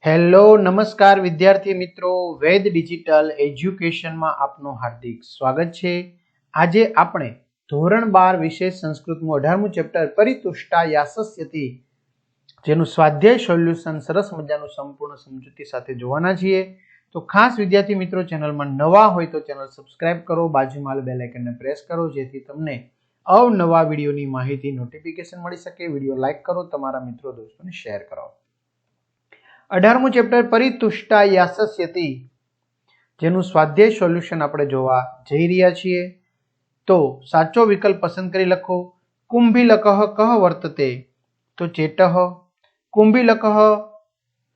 Hello નમસ્કાર વિદ્યાર્થી મિત્રો, વેદ ડિજિટલ એજ્યુકેશનમાં આપનું હાર્દિક સ્વાગત છે। આજે આપણે ધોરણ 12 વિશેષ સંસ્કૃતનું 18મું ચેપ્ટર પરિતુષ્ટા યાસસ્યતિ જેનું સ્વાધ્યાય સોલ્યુશન સરસ મજાનું સંપૂર્ણ સમજૂતી સાથે જોવાના છીએ। તો ખાસ વિદ્યાર્થી મિત્રો, ચેનલમાં નવા હોય તો ચેનલ સબસ્ક્રાઇબ કરો, બાજુમાં બેલ આઇકનને પ્રેસ કરો જેથી તમને અવનવા વિડીયોની માહિતી નોટિફિકેશન મળી શકે। વિડીયો લાઈક કરો, તમારા મિત્રો દોસ્તોને શેર કરો। 18મું ચેપ્ટર પરિતુષ્ટા યાસસ્યતિ જેનું સ્વાધ્યાય સોલ્યુશન આપણે જોવા જઈ રહ્યા છીએ। તો સાચો વિકલ્પ પસંદ કરી લખો। કુંભીલકઃ કહ વર્તતે, તો ચેટઃ। કુંભીલકઃ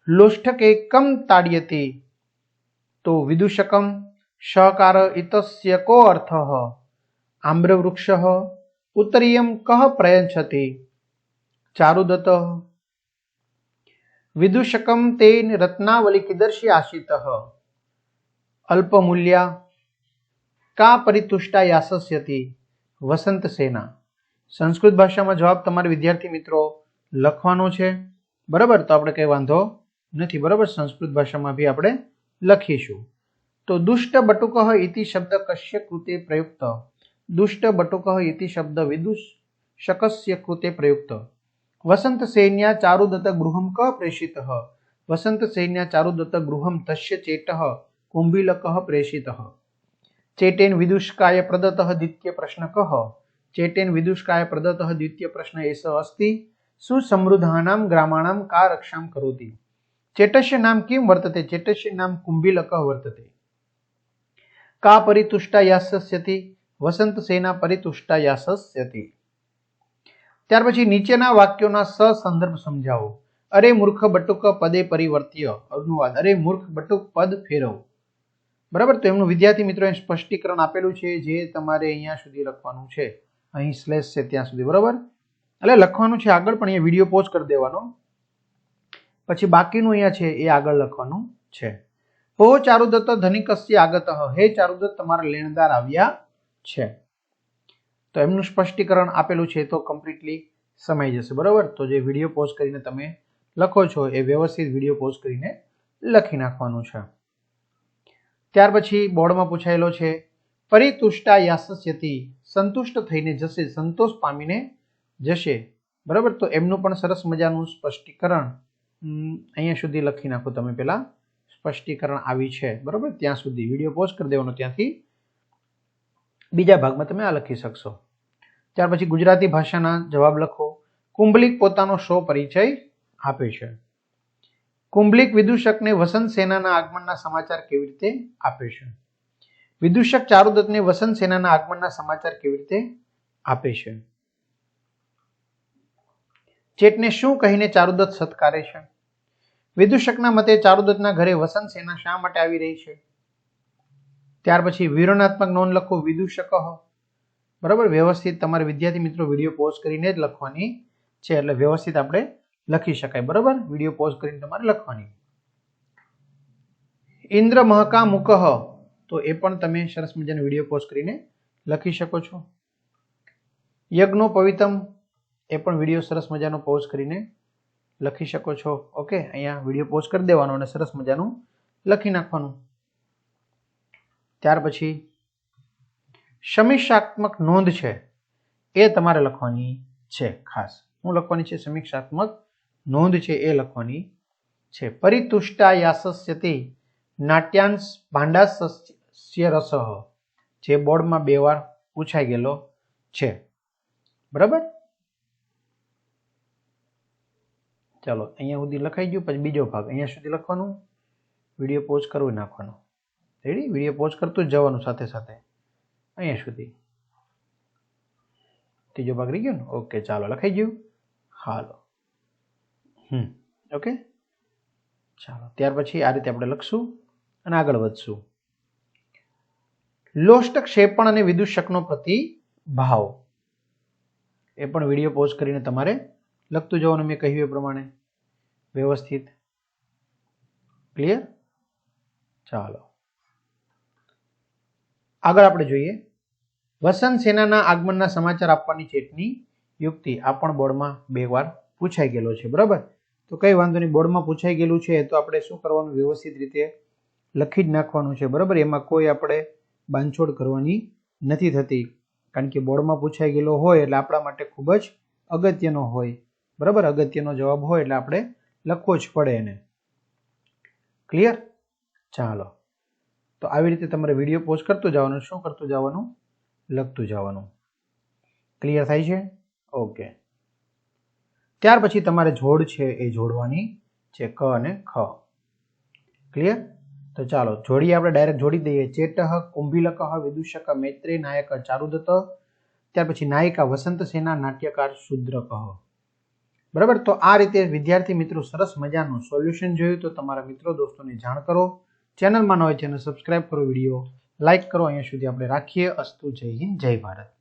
લોષ્ઠકે કમ તાડયતિ, તો વિદૂષકમ। સહકાર ઇતસ્ય કો અર્થઃ, આમ્રવૃક્ષઃ। ઉત્તરીયમ કહ પ્રયચ્છતિ, ચારુદત્તઃ। વિદૂષકમ તેન રત્નાવલી कीदर्शी आशितः, अल्पमूल्या। का परितुष्टा यासस्यति, वसंत सेना। संस्कृत भाषाમાં જવાબ તમારે વિદ્યાર્થી મિત્રો લખવાનો છે, બરાબર। તો આપણે કઈ વાંધો નથી, બરાબર। સંસ્કૃત ભાષામાં ભી આપણે લખીશું। તો દુષ્ટ બટુકઃ ઇતિ શબ્દ કસ્ય કૃતે પ્રયુક્ત, દુષ્ટ બટુકઃ ઇતિ શબ્દ વિદૂષકસ્ય કૃતે પ્રયુક્ત। वसंत सेन्या चारुदत्त गृहं कः प्रेषितः, वसंत सेन्या चारुदत्त गृहं तस्य चेटः कुंभीलकः प्रेषितः। चेटेन विदूषकाय प्रदत्तः द्वितीय प्रश्न कः, चेटेन विदूषकाय प्रदत्तः द्वितीय प्रश्न एष अस्ति, सुसमृद्धानां ग्रामाणां का रक्षां करोति। चेटस्य नाम किं वर्तते, चेटस्य नाम कुंभीलकः वर्तते। का परितुष्टा यास्यति, वसंत सेना परितुष्टा यास्यति। ત્યાર પછી નીચેના વાક્યોના સસંદર્ભ સમજાવો। અરે મૂર્ખ બટુક પદે પરિવર્ત્ય, અનુવાદ અરે મૂર્ખ બટુક પદ ફેરવ, બરાબર। તો એમનું વિદ્યાર્થી મિત્રો સ્પષ્ટીકરણ આપેલું છે, જે તમારે અહીંયા સુધી લખવાનું છે, અહીં સ્લેશ છે ત્યાં સુધી, બરાબર। એટલે લખવાનું છે આગળ, પણ અહીંયા વિડીયો પોઝ કરી દેવાનો, પછી બાકીનું અહીંયા છે એ આગળ લખવાનું છે। હો ચારુદત્ત ધનિકસ્ય આગતઃ, હે ચારુદત્ત તમારા લેણદાર આવ્યા છે। તો એમનું સ્પષ્ટીકરણ આપેલું છે, તો કમ્પ્લીટલી સમાઈ જશે, બરાબર। તો જે વિડીયો પોઝ કરીને તમે લખો છો એ વ્યવસ્થિત વિડીયો પોઝ કરીને લખી નાખવાનું છે। ત્યાર પછી બોર્ડમાં પૂછાયેલો છે પરિતુષ્ટા યાસસ્યતિ, સંતુષ્ટ થઈને જશે, સંતોષ પામીને જશે, બરાબર। તો એમનું પણ સરસ મજાનું સ્પષ્ટીકરણ અહીંયા સુધી લખી નાખો તમે, પેલા સ્પષ્ટીકરણ આવી છે, બરાબર। ત્યાં સુધી વિડીયો પોઝ કરી દેવાનો, ત્યાંથી બીજા ભાગમાં તમે આ લખી શકશો। ત્યાર પછી ગુજરાતી ભાષાના જવાબ લખો। કુંભલિક પોતાનો સ્વ પરિચય આપે છે। કુંભલિક વિદૂષકને વસંત સેનાના આગમનના સમાચાર કેવી રીતે આપે છે। વિદૂષક ચારુદત્તને વસંત સેનાના આગમનના સમાચાર કેવી રીતે આપે છે। ચેટને શું કહીને ચારુદત્ત સત્કારે છે। વિદૂષકના મતે ચારુદત્તના ઘરે વસંત સેના શા માટે આવી રહી છે। ત્યાર પછી વિવરણાત્મક નોંધ લખો। વિદૂષક, બરાબર। વ્યવસ્થિત તમારે વિદ્યાર્થી મિત્રો વિડીયો પોઝ કરીને જ લખવાની છે, એટલે વ્યવસ્થિત આપણે લખી શકાય, બરાબર। વિડીયો પોઝ કરીને તમારે લખવાની। ઇન્દ્ર મહકા મુકઃ, તો એ પણ તમે સરસ મજાનો વિડીયો પોઝ કરીને લખી શકો છો। યજ્ઞો પવિતમ, એ પણ વિડીયો સરસ મજાનો પોઝ કરીને લખી શકો છો, ઓકે। અહીંયા વિડીયો પોઝ કરી દેવાનો અને સરસ મજાનું લખી નાખવાનું। ત્યાર પછી સમીક્ષાત્મક નોંધ છે એ તમારે લખવાની છે, ખાસ શું લખવાની છે, સમીક્ષાત્મક નોંધ છે એ લખવાની છે। પરિતુષ્ટા યાસસ્યતિ નાટ્યાંશ ભાંડાસ્ય રસઃ, જે બોર્ડમાં 2 વાર પૂછાઈ ગયેલો છે, બરાબર। ચાલો અહીંયા સુધી લખાઈ ગયું, પછી બીજો ભાગ અહીંયા સુધી લખવાનું, વિડીયો પોઝ કરવું નાખવાનો, રેડી। વિડીયો પોઝ કરતું જ જવાનું સાથે સાથે અહીંયા સુધી, ત્રીજો ભાગ રહી ગયો ને, ઓકે। ચાલો લખાઈ ગયું, હાલો, ઓકે। ચાલો ત્યાર પછી આ રીતે આપણે લખશું અને આગળ વધશું। લોષ્ટ ક્ષેપણ અને વિદૂષકનો પ્રતિભાવ, એ પણ વિડીયો પોઝ કરીને તમારે લખતું જવાનું, મેં કહ્યું એ પ્રમાણે વ્યવસ્થિત, ક્લિયર। ચાલો આગળ આપણે જોઈએ વસંત સેનાના આગમનના સમાચાર આપવાની ચેટની યુક્તિ, આ પણ બોર્ડમાં 2 વાર પૂછાઈ ગયેલો છે, બરાબર। તો કંઈ વાંધો નહીં, બોર્ડમાં પૂછાઈ ગયેલું છે તો આપણે શું કરવાનું, વ્યવસ્થિત રીતે લખી જ નાખવાનું છે, બરાબર. એમાં કોઈ આપણે બાંધછોડ કરવાની નથી થતી, કારણ કે બોર્ડમાં પૂછાઈ ગયેલો હોય એટલે આપણા માટે ખૂબ જ અગત્યનો હોય, બરાબર. અગત્યનો જવાબ હોય એટલે આપણે લખવો જ પડે એને. ક્લિયર? ચાલો, તો આવી રીતે તમારે વિડીયો પોઝ કરતું જવાનું, શું કરતું જવાનું, લખતું જવાનું. ક્લિયર થાય છે? ઓકે. ત્યાર પછી તમારે જોડ છે એ જોડવાની છે, ક અને ખ. ક્લિયર? તો ચાલો જોડીએ, આપણે ડાયરેક્ટ જોડી દઈએ. ચેટહ કુંભીલક વિદુષક મૈત્રેય નાયક ચારુદત્ત. ત્યાર પછી નાયિકા વસંત સેના, નાટ્યકાર શુદ્રક. બરાબર. તો આ રીતે વિદ્યાર્થી મિત્રો સરસ મજાનું સોલ્યુશન જોયું, તો તમારા મિત્રો દોસ્તોને જાણ કરો. ચેનલમાં ન હોય ચેનલ સબસ્ક્રાઇબ કરો, વિડીયો લાઇક કરો. અહીંયા સુધી આપણે રાખીએ. અસ્તુ. જય હિન્દ, જય ભારત.